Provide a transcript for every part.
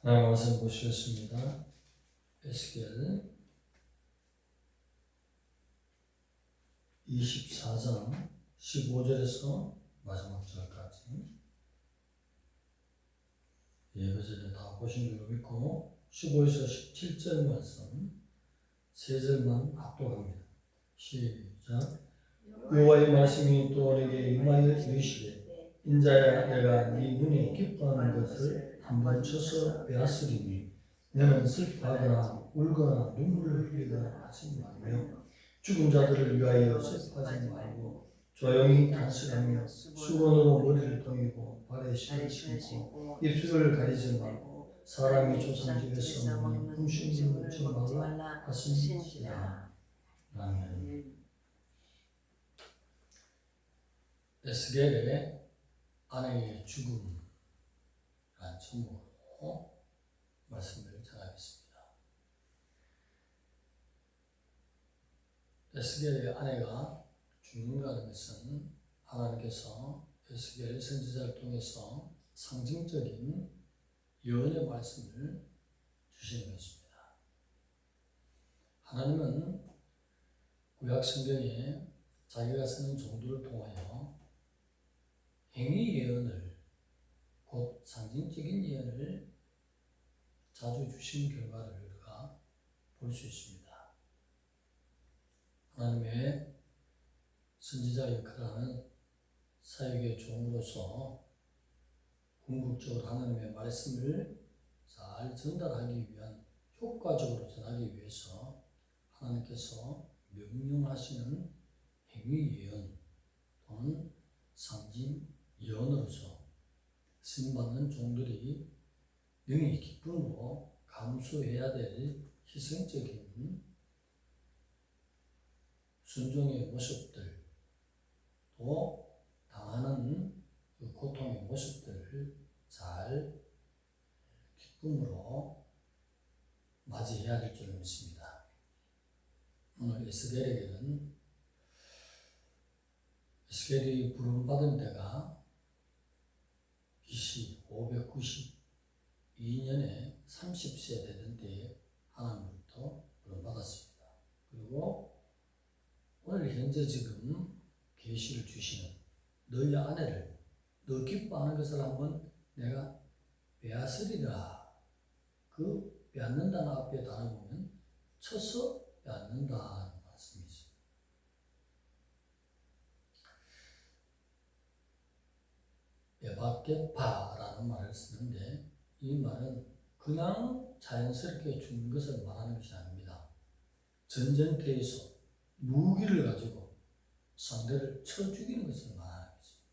하나님 말씀 보시겠습니다. 에스겔 24장 15절에서 마지막 절까지 예배절에 다 보신 줄로 믿고 15에서 17절 말씀 3절만 합독합니다. 시작. 여호와의 말씀이 또 내게 임하여 이르시되 인자야, 내가 네 눈에 기뻐하는 것을 한번 쳐서 빼앗으리니 너는 슬퍼하거나 울거나 눈물을 흘리거나 하지 말며 죽은 자들을 위하여 슬퍼하지 말고 조용히 탄식하며 수건으로 머리를 동이고 발에 실을 신고 입술을 가리지 말고 사람이 조상집에서 먹는 음식을 먹지 말라 하신지라. 아멘. 에스겔의 아내의 죽음이라는 제목으로 말씀을 전하겠습니다. 에스겔의 아내가 죽는다는 것은 하나님께서 에스겔 선지자를 통해서 상징적인 예언의 말씀을 주시는 것입니다. 하나님은 구약 성경에 자기가 쓰는 종들을 통하여 행위 예언을, 곧 상징적인 예언을 자주 주신 결과를 우리가 볼 수 있습니다. 하나님의 선지자 역할을 하는 사역의 종으로서 궁극적으로 하나님의 말씀을 잘 전달하기 위한, 효과적으로 전하기 위해서 하나님께서 명령하시는 행위 예언 또는 상징 예언으로서 쓰임받는 종들이 능히 기쁨으로 감수해야 될 희생적인 순종의 모습들, 또 당하는 그 고통의 모습들을 잘 기쁨으로 맞이해야 될 줄 믿습니다. 오늘 에스겔에게는 에스겔이 부름받은 때가 BC 592년에 30세 되던 때에 하나님으로부터 부름받았습니다. 그리고 오늘 현재 지금 계시를 주시는 너희 아내를 너 기뻐하는 것을 한번 내가 빼앗으리라. 그 빼앗는다는 앞에 단어 보면 쳐서 빼앗는다는 말씀이죠. 에바케파라는 말을 쓰는데 이 말은 그냥 자연스럽게 죽는 것을 말하는 것이 아닙니다. 전쟁터에서 무기를 가지고 상대를 쳐 죽이는 것을 말하는 것입니다.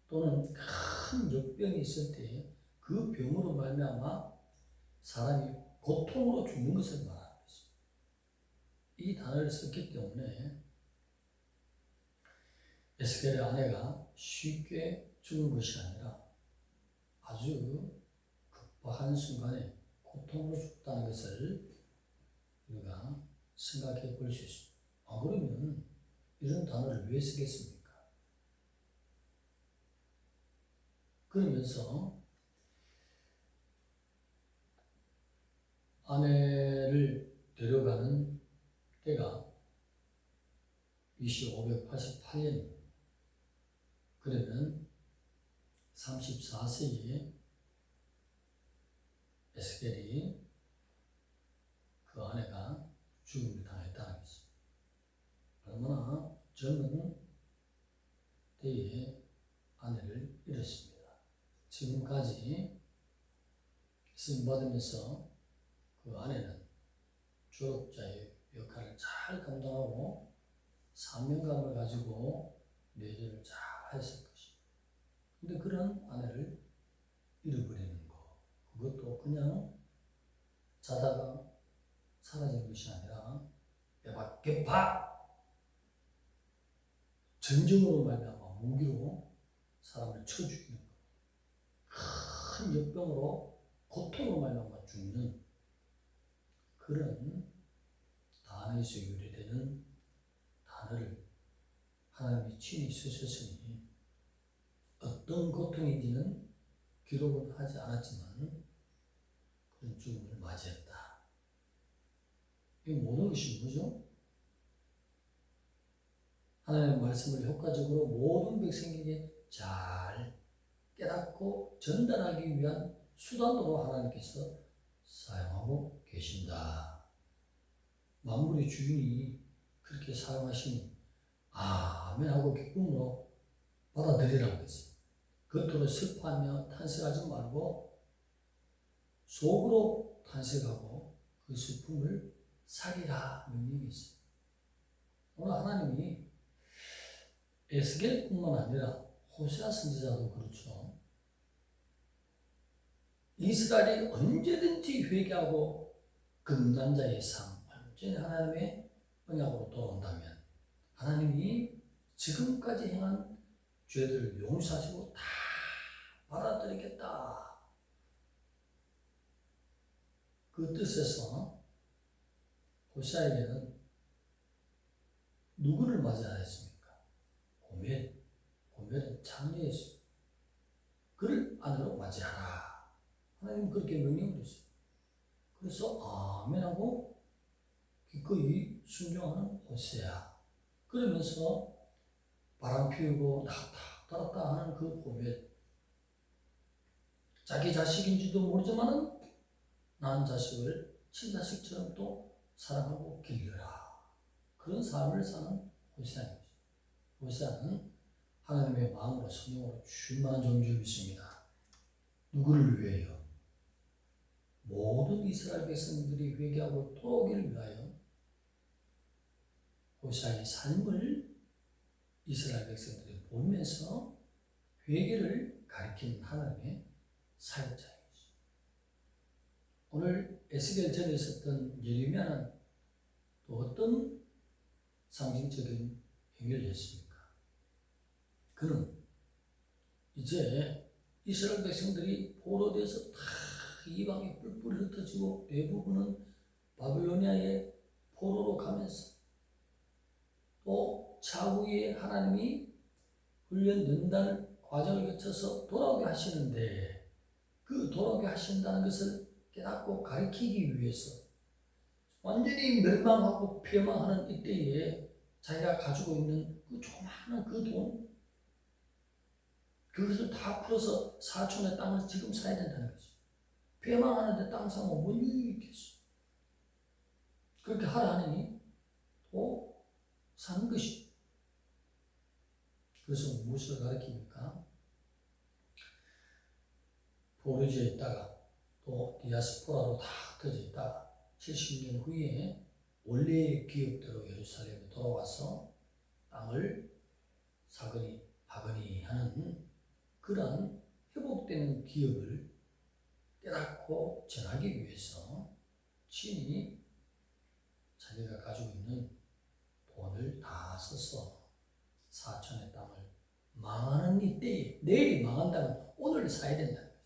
또는 큰 역병이 있을 때 그 병으로 말미암아 사람이 고통으로 죽는 것을 말하는 것입니다. 이 단어를 썼기 때문에 에스겔의 아내가 쉽게 죽는 것이 아니라 아주 급박한 순간에 고통으로 죽다는 것을 우리가 생각해 볼 수 있습니다. 그러면 이런 단어를 왜 쓰겠습니까? 그러면서 아내를 데려가는 때가 BC 588년, 그러면 34세에 에스겔이 그 아내가 죽음을 당했다는 것입니다. 얼마나 젊은 때에 아내를 잃었습니다. 지금까지 쓰임받으면서 그 아내는 졸업자의 역할을 잘 감당하고 사명감을 가지고 내조를 잘 했을 것입니다. 근데 그런 아내를 잃어버리는 것, 그것도 그냥 자다가 사라진 것이 아니라 에바케파, 전쟁으로 말미암아 무기로 사람을 쳐 죽이는 것, 큰 역병으로 고통으로 말미암아 죽는 그런 단어에서 유래되는 단어를 하나님이 친히 쓰셨으니 어떤 고통인지는 기록은 하지 않았지만 그런 죽음을 맞이했다. 이 모든 것이 뭐죠? 하나님의 말씀을 효과적으로 모든 백성에게 잘 깨닫고 전달하기 위한 수단으로 하나님께서 사용하고 계신다. 만물의 주인이 그렇게 사용하시니 아멘 하고 기쁨으로 받아들이라는 거지. 겉으로 슬퍼하며 탄식하지 말고 속으로 탄식하고 그 슬픔을 살리라 명령이 있어요. 오늘 하나님이 에스겔뿐만 아니라 호세아 선지자도 그렇죠. 이스라엘이 언제든지 회개하고 금남자의 삶, 완전히 하나님의 언약으로 돌아온다면 하나님이 지금까지 행한 죄들을 용서하시고 다 받아들이겠다. 그 뜻에서 호세아에게는 누구를 맞이하였습니까? 고멜은 장녀였어요. 그를 아내로 맞이하라. 하나님 그렇게 명령을 했어요. 그래서 아멘하고 기꺼이 순종하는 호세아. 그러면서 바람 피우고 나갔다 들었다 하는 그 고멜. 자기 자식인지도 모르지만은 낳은 자식을 친자식처럼 또 사랑하고 길러라. 그런 삶을 사는 호세아입니다. 호세아는 하나님의 마음으로 성령으로 충만한 종인 줄 믿습니다. 누구를 위하여? 모든 이스라엘 백성들이 회개하고 돌아오기를 위하여 호세아의 삶을 이스라엘 백성들이 보면서 회개를 가리키는 하나님의 사역자이죠. 오늘 에스겔 전에 있었던 예레미야는 또 어떤 상징적인 행위를 했습니까? 그는 이제 이스라엘 백성들이 포로되어서 다 이방에 뿔뿔이 흩어지고 대부분은 바빌로니아의 포로로 가면서 또 차후에 하나님이 훈련 연단 과정을 거쳐서 돌아오게 하시는데 그 돌아오게 하신다는 것을 깨닫고 가르치기 위해서 완전히 멸망하고 폐망하는 이때에 자기가 가지고 있는 그 조그마한 그 돈, 그것을 다 풀어서 사촌의 땅을 지금 사야 된다는 거지. 폐망하는데 땅 사면 뭔 일이 있겠어. 그렇게 하라 하니 또 사는 것이. 그래서 무엇을 가르칩니까? 포로지에 있다가 또 디아스포라로 다 흩어져 있다가 70년 후에 원래의 기업대로 예루살렘에 돌아와서 땅을 사거니 파거니 하는 그러한 회복되는 기업을 깨닫고 전하기 위해서 친히 자기가 가지고 있는 돈을 다 써서 사천의 땅을 망하는 이때에 내일이 망한다면 오늘 사야 된다는 거죠.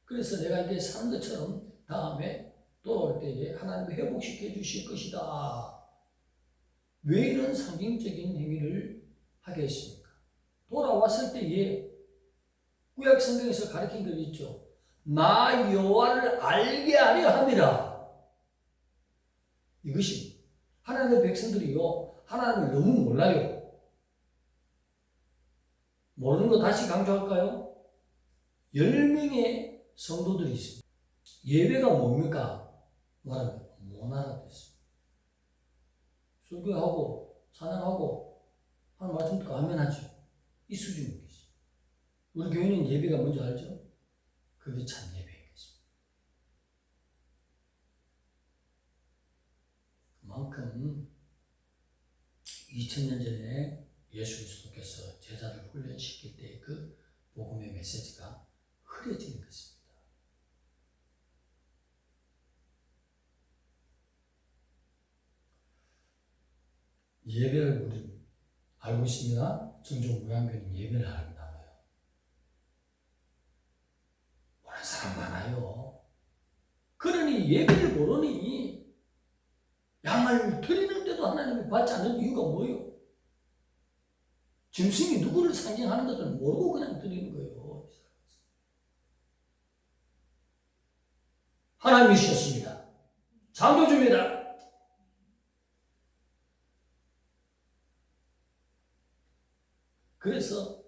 그래서 내가 이제 사는 것처럼 다음에 돌아올 때에 하나님이 회복시켜 주실 것이다. 왜 이런 상징적인 행위를 하게 했습니까? 돌아왔을 때에 구약 성경에서 가르친 것 있죠. 나 여호와를 알게 하려 함이라. 이것이 하나님의 백성들이요 하나님을 너무 몰라요. 모르는 거 다시 강조할까요? 10명의 성도들이 있습니다. 예배가 뭡니까? 말하면 못 알아듣습니다. 설교하고 찬양하고 하는 말씀 듣고 아멘 하죠. 이 수준인 것이. 우리 교회는 예배가 뭔지 알죠? 그게 참 예배인 것입니다. 그만큼 2000년 전에 예수 그리스도께서 제자를 훈련시킬 때 그 복음의 메시지가 흐려지는 것입니다. 예배를 우리 알고 있습니다. 정종무양교는 예배를 한다고요. 모르는 사람 많아요. 그러니 예배를 모르니 양을 드리는데도 하나님이 받지 않는 이유가 뭐예요? 짐승이 누구를 상징하는 것을 모르고 그냥 드리는 거예요. 하나님이셨습니다. 창조주입니다. 그래서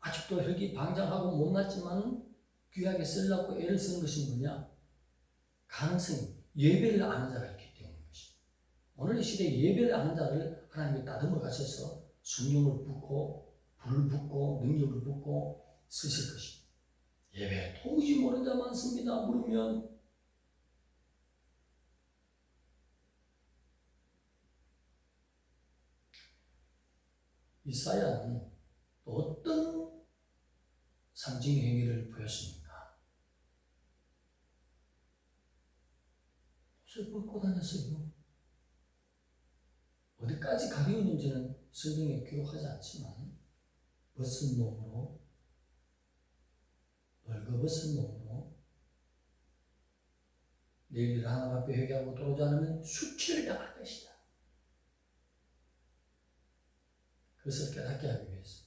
아직도 혈기 방장하고 못났지만 귀하게 쓰려고 애를 쓰는 것이 뭐냐? 가능성이 예배를 아는 자가 있기 때문인 것입니다. 오늘 이 시대에 예배를 아는 자를 하나님이 다듬어 가셔서 성령을 붓고 불을 붓고 능력을 붓고 쓰실 것입니다. 예배 도무지 모르는 자 많습니다. 물으면 이사야는 어떤 상징 행위를 보였습니까? 옷을 벗고 다녔어요. 어디까지 가리우는지는 성경에 기록하지 않지만 벗은 몸으로, 벌거벗은 몸으로 내일 하나님 앞에 회개하고 돌아오지 않으면 수치를 당할 것이다. 그것을 깨닫게 하기 위해서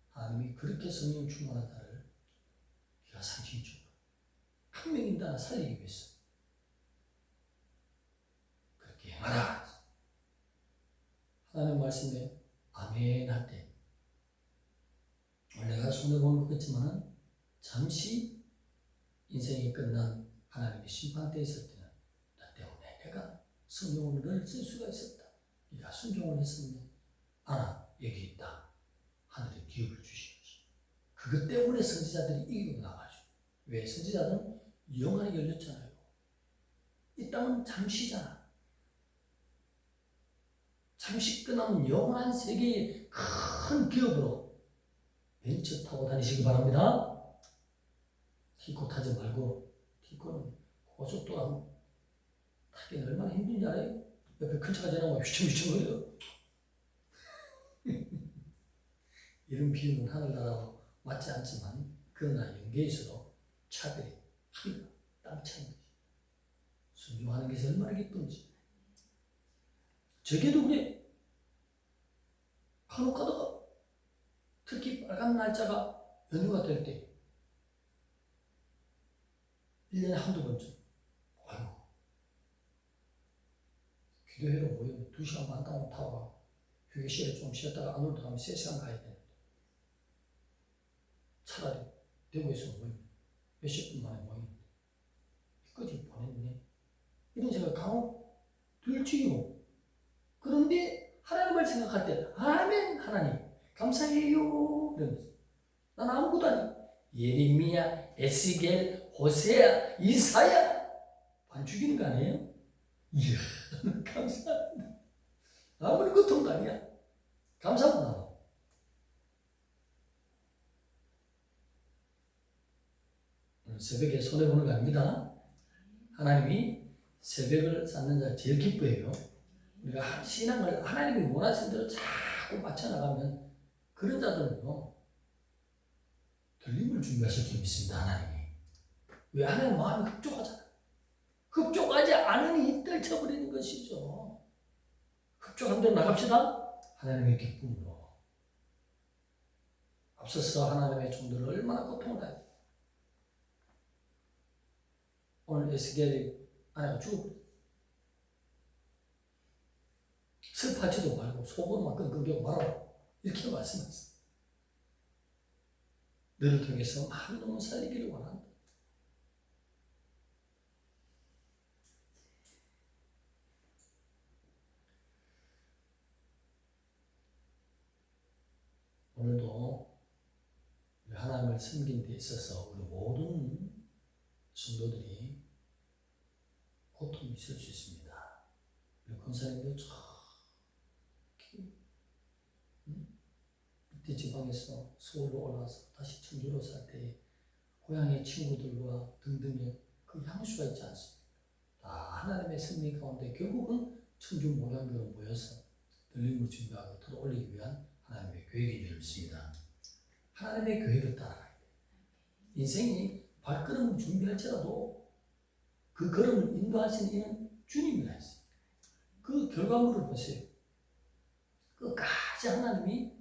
하나님이 그렇게 성령 충만한 자를 우리가 상징적으로 한 명인도 하나 살리기 위해서 그렇게 행하라. 하나님 말씀에 아멘 할 때 내가 손해 보는 것 같지만 잠시 인생이 끝난 하나님의 심판대에 있을 때는 나 때문에 내가 성령을 늘 쓸 수가 있었다. 네가 순종을 했으면 아나 여기 있다. 하늘의 기업을 주신 것이. 그것 때문에 선지자들이 이기고 나가죠. 왜? 선지자들은 영안이 열렸잖아요. 이 땅은 잠시잖아. 잠시 끝나면 영원한 세계의 큰 기업으로 벤츠 타고 다니시기 바랍니다. 티코 타지 말고, 티코는 고속도로 타기는 얼마나 힘든지 알아요? 옆에 큰 차가 지나가면 휘청휘청거려요. 이런 비유는 하늘나라와 맞지 않지만 그러나 연계에서도 차별이 하늘과 땅 차이인 것이. 순종하는 것이 얼마나 기쁜지. 저게도 그래. 간혹 가다가 특히 빨간 날짜가 연휴가 될 때 1년에 한두 번쯤 아이고 기도회로 모이면 2시간 반 동안 타고 휴게실에 좀 쉬었다가 안으로 들어가면 3시간 가야 되는데 차라리 대구에서 모이면 몇십 분 만에 모이는데 끝까지 보냈네. 이런 생각 간혹 들지요. 그런데 하나님을 생각할 때 아멘 하나님 감사해요 이러면서 난 아무것도 아니. 예레미야, 에스겔, 호세아, 이사야 안 죽이는 거 아니에요? 이야 감사합니다. 아무리 고통도 아니야. 감사합니다. 오늘 새벽에 손해보는 거 아닙니다. 하나님이 새벽을 쌓는 자 제일 기뻐해요. 우리가 신앙을 하나님이 원하시는 대로 자꾸 맞춰나가면 그런 자들은요 들림을 준비하실 줄 믿습니다. 하나님이. 왜? 하나님 마음이 흡족하잖아요. 흡족하지 않으니 떨쳐버리는 것이죠. 흡족한 대로 나갑시다. 하나님의 기쁨으로. 앞서서 하나님의 종들을 얼마나 고통을 당했어요. 오늘 에스겔이 아내가 죽어버렸어요. 슬퍼하지도 말고 속으로만 끙끙대고 말아라. 이렇게 말씀하셨어요. 너를 통해서 많은 놈을 살리기를 원한다. 오늘도 하나님을 섬긴 데 있어서 우리 모든 성도들이 고통이 있을 수 있습니다. 우리 권사님도 저기 밑에 지방에서 서울로 올라와서 다시 청주로 살 때 고향의 친구들과 등등의 그 향수가 있지 않습니까? 다 하나님의 섭리 가운데 결국은 청주 목양교로 모여서 들림을 준비하고 들어올리기 위한 하나님의 계획인 줄 믿습니다. 하나님의 계획을 따라가야 돼. 인생이 발걸음을 준비할지라도 그 걸음을 인도하시는 이는 주님이라 했어요. 그 결과물을 보세요. 끝까지 하나님이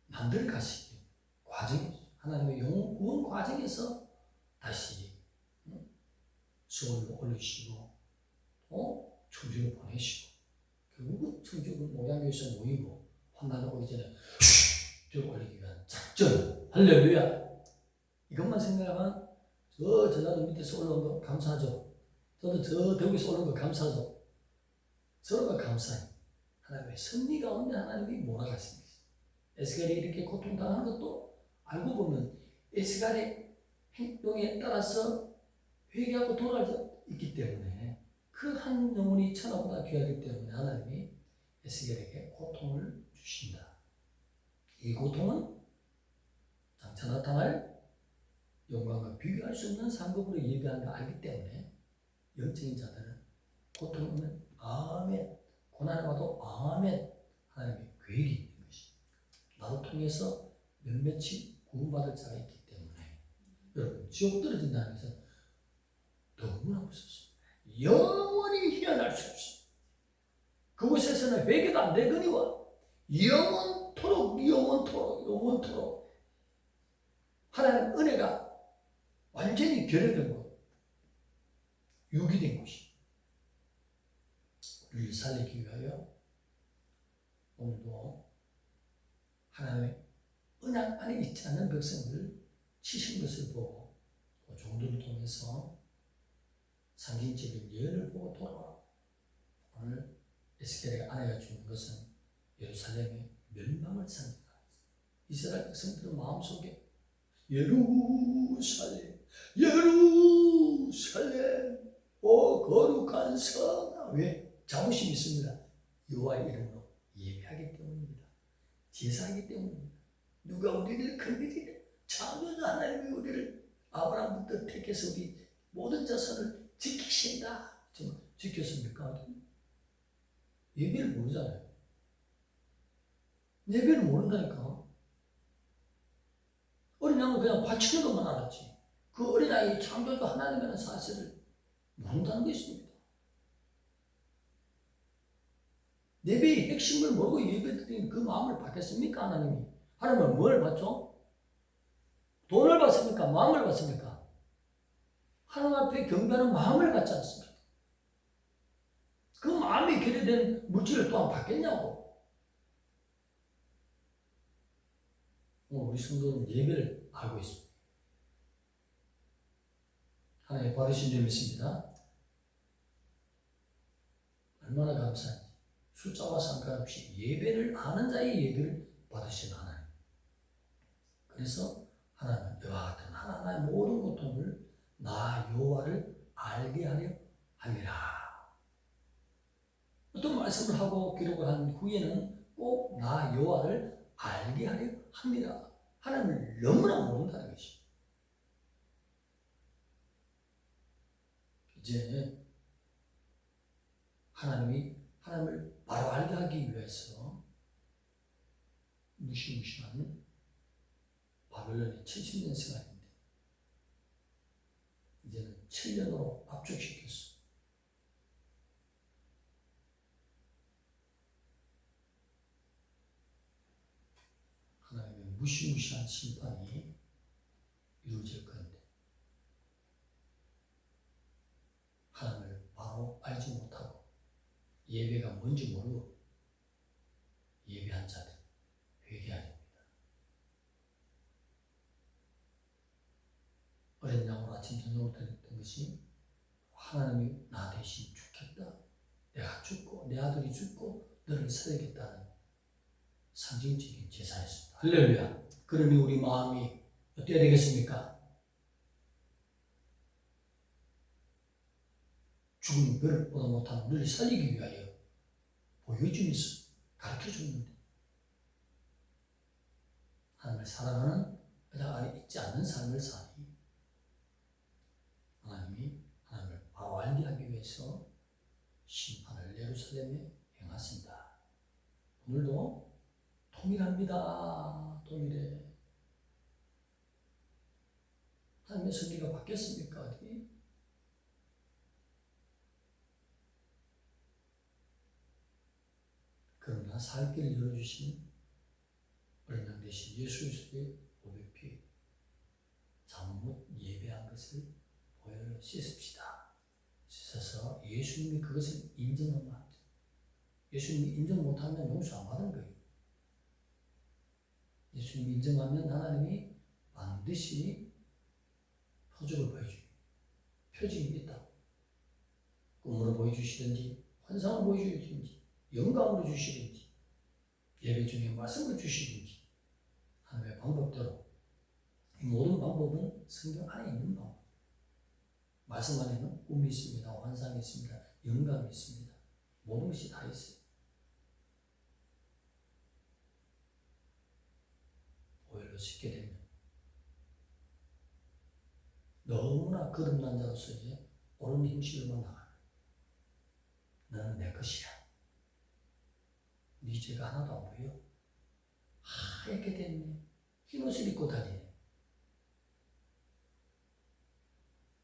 만들 가시기 과정이죠. 하나님의 영혼 구원 과정에서 다시 서울로 올리시고 청주로 보내시고 결국은 청주 모양교에서 모이고 환난이 오기 전에 쭉 올리기 위한 작전. 할렐루야. 이것만 생각하면 저 전라도 밑에서 올라온 거 감사하죠. 저도 저 대구에서 올라온 거 감사하죠. 서로가 감사해. 하나님의 섭리 가운데 하나님이 몰아가십니다. 에스겔이 이렇게 고통당하는 것도 알고 보면 에스겔의 행동에 따라서 회개하고 돌아갈 수 있기 때문에 그 한 영혼이 천하보다 귀하기 때문에 하나님이 에스겔에게 고통을 주신다. 이 고통은 장차 나타날 영광과 비교할 수 없는 상급으로 예배하는 걸 알기 때문에 영적인 자들은 고통이 오면 아멘, 고난을 봐도 아멘, 하나님의 계획이 있는 것입니다. 나도 통해서 몇몇이 구원받을 자가 있기 때문에 여러분 지옥 떨어진다는 것은 너무나 무섭습니다. 영원히 희한할 수 없습니다. 그곳에서는 회개도 안 되거니와 영원토록 하나님의 은혜가 완전히 결여된 것, 유기된 것이 우리를 살리기 위하여 오늘도 하나님의 언약 안에 있지 않는 백성들을 치신 것을 보고 또 종들을 통해서 상징적인 예언을 보고 돌아와 오늘 에스겔의 아내가 주는 것은 예루살렘의 멸망을 상징합니다. 이스라엘 백성들은 마음속에 예루살렘 오 거룩한 성, 왜? 자부심이 있습니다. 여호와의 이름으로 예배하기 때문입니다. 제사하기 때문입니다. 누가 우리를 건드리냐? 창조주 하나님이 우리를 아브라함부터 택해서 우리 모든 자손을 지키신다. 정말 지켰습니까? 예배를 모르잖아요. 예배를 모른다니까. 어린 양은 그냥 바치는 것만 알았지. 그 어린 아이의 창조주 하나님이라는 사실을 모른다는 것입니다. 예배의 핵심을 모르고 예배드린 그 마음을 받겠습니까? 하나님이. 하나님은 뭘 받죠? 돈을 받습니까? 마음을 받습니까? 하나님 앞에 경배하는 마음을 받지 않습니까? 그 마음이 결여된 물질을 또한 받겠냐고. 우리 성도는 예배를 알고 있습니다. 하나님 받으신 줄 믿습니다. 얼마나 감사한지. 숫자와 상관없이 예배를 아는 자의 예배를 받으신 하나님. 그래서 하나님은 이와 같은 하나님의 모든 고통을 나 여호와를 알게 하려 함이라. 어떤 말씀을 하고 기록을 한 후에는 꼭 나 여호와를 알게 하려 합니다. 하나님을 너무나 모른다는 것입니다. 이제 하나님을 바로 알게 하기 위해서 무시무시한 바벨론의 70년 생활인데 이제는 7년으로 압축시켰어. 하나님의 무시무시한 심판이 이루어질 건데 하나님을 바로 알지 못하고 예배가 뭔지 모르고 예배한 자들 회개해야 됩니다. 어린 양으로 아침 저녁으로 드렸던 것이 하나님이 나 대신 죽겠다. 내가 죽고 내 아들이 죽고 너를 살리겠다는 상징적인 제사였습니다. 할렐루야. 그러니 우리 마음이 어때야 되겠습니까? 죽은 벼락보다 못한 너를 살리기 위하여 보여주면서 가르쳐줬는데 하나님을 사랑하는 그냥 안에 있지 않는 삶을 사니 하나님을 바로 알게 하기 위해서 심판을 예루살렘에 행하신다. 오늘도 통일합니다. 통일해. 하나님의 섭리가 바뀌었습니까? 어디? 그러나 살 길을 열어주신 어린 양 대신 예수 그리스도의 보혈 피 잘못 예배한 것을 보혈로 씻읍시다. 있어서 예수님이 그것을 인정하면 안 돼요. 예수님이 인정 못하면 용서 안 받은 거예요. 예수님이 인정하면 하나님이 반드시 표적을 보여줘요. 표징이 있다고. 꿈으로 보여주시든지 환상을 보여주시든지 영감으로 주시든지 예배 중에 말씀을 주시든지 하나님의 방법대로 이 모든 방법은 성경 안에 있는 방법. 말씀 안에는 꿈이 있습니다. 환상이 있습니다. 영감이 있습니다. 모든 것이 다 있어요. 오해를 쉽게 되면 너무나 거듭난 자로서 이제 옳은 행실로만 나가는 너는 내 것이야. 네 죄가 하나도 안 보여. 하얗게 됐네. 흰 옷을 입고 다니네.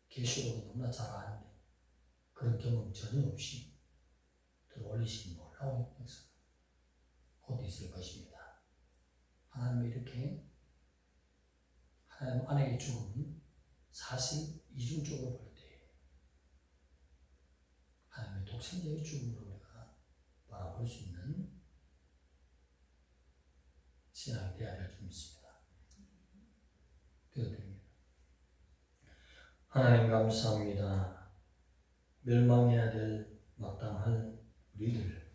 계시록은 너무나 잘 아는데 그런 경험 전혀 없이 들어올리신 놀라운 역사 곧 있을 것입니다. 하나님이 이렇게 하나님 안에의 죽음은 사실 이중적으로 볼 때 하나님의 독생자의 죽음으로 우리가 바라볼 수 있는 신앙이 되어야 될 줄 믿습니다. 기도드립니다. 하나님 감사합니다. 멸망해야 될 마땅할 우리들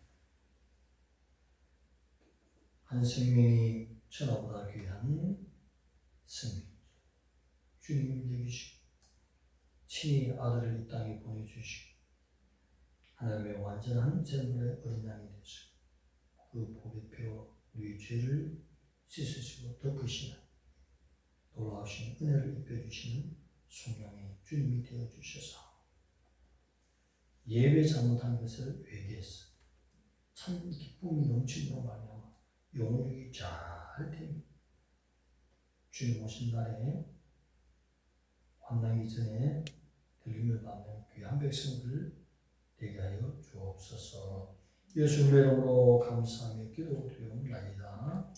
한 생명이 천하보다 귀한 생명이죠. 주님을 여기시고 친히 아들을 이 땅에 보내주시고 하나님의 완전한 제물의 어린 양이 되시고 그 보배표 우리의 죄를 씻으시고 덮으시는 놀라우신 은혜를 입혀주시는 성령의 주님이 되어주셔서 예배 잘못한 것을 회개해서 참 기쁨이 넘침으로 말미암아 영혼이 잘 됩니다. 주님 오신 날에 환난기 전에 들림을 받는 귀한 백성들 되게 하여 주옵소서. 예수님의 이름으로 감사하며 기도드리옵나이다.